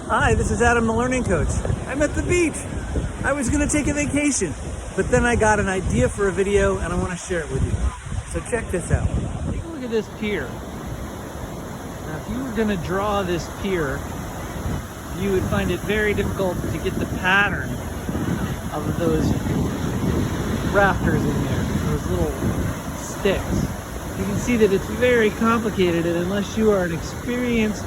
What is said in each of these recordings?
Hi, this is Adam, the learning coach. I'm at the beach. I was gonna take a vacation, but then I got an idea for a video and I wanna share it with you. So check this out. Take a look at this pier. Now, if you were gonna draw this pier, you would find it very difficult to get the pattern of those rafters in there, those little sticks. You can see that it's very complicated, and unless you are an experienced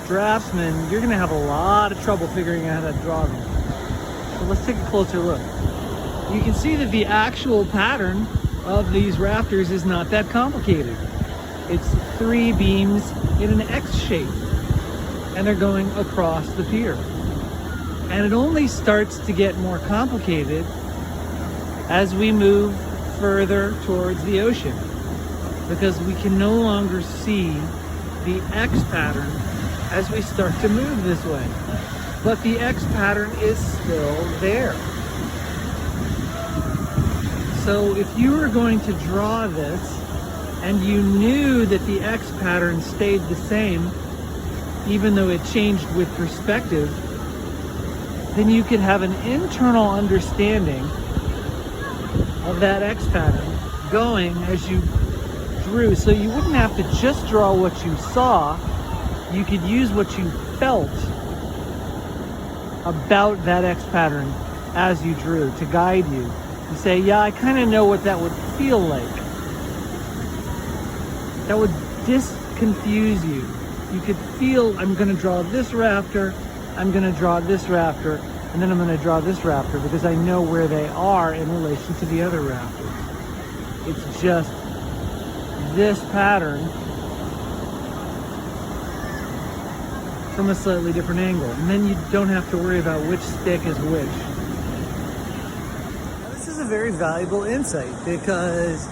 draftsman, you're going to have a lot of trouble figuring out how to draw them. So let's take a closer look. You can see that the actual pattern of these rafters is not that complicated. It's 3 beams in an X shape, and they're going across the pier. And it only starts to get more complicated as we move further towards the ocean, because we can no longer see the X pattern as we start to move this way. But the X pattern is still there. So if you were going to draw this and you knew that the X pattern stayed the same, even though it changed with perspective, then you could have an internal understanding of that X pattern going as you drew. So you wouldn't have to just draw what you saw. You could use what you felt about that X pattern as you drew to guide you. You say, yeah, I kind of know what that would feel like. That would disconfuse you. You could feel, I'm going to draw this rafter, I'm going to draw this rafter, and then I'm going to draw this rafter because I know where they are in relation to the other rafters. It's just this pattern from a slightly different angle, and then you don't have to worry about which stick is which. Now, this is a very valuable insight, because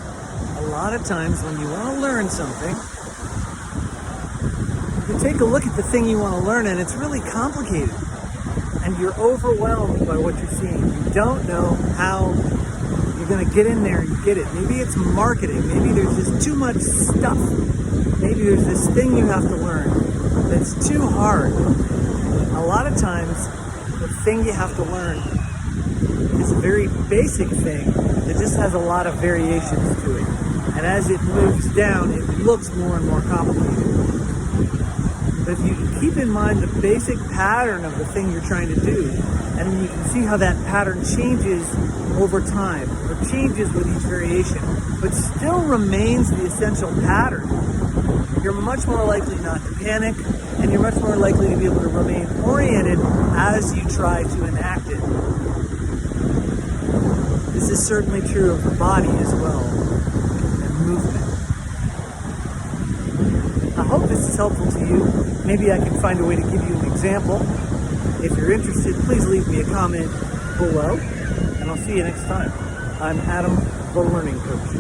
a lot of times when you want to learn something, you take a look at the thing you want to learn and it's really complicated, and you're overwhelmed by what you're seeing. You don't know how you're going to get in there and get it. Maybe it's marketing, maybe there's just too much stuff, maybe there's this thing you have to learn that's too hard. A lot of times, the thing you have to learn is a very basic thing that just has a lot of variations to it. And as it moves down, it looks more and more complicated. But if you keep in mind the basic pattern of the thing you're trying to do, and then you can see how that pattern changes over time, or changes with each variation, but still remains the essential pattern, you're much more likely not to panic, and you're much more likely to be able to remain oriented as you try to enact it. This is certainly true of the body as well, and movement. I hope this is helpful to you. Maybe I can find a way to give you an example. If you're interested, please leave me a comment below, and I'll see you next time. I'm Adam, the Learning Coach.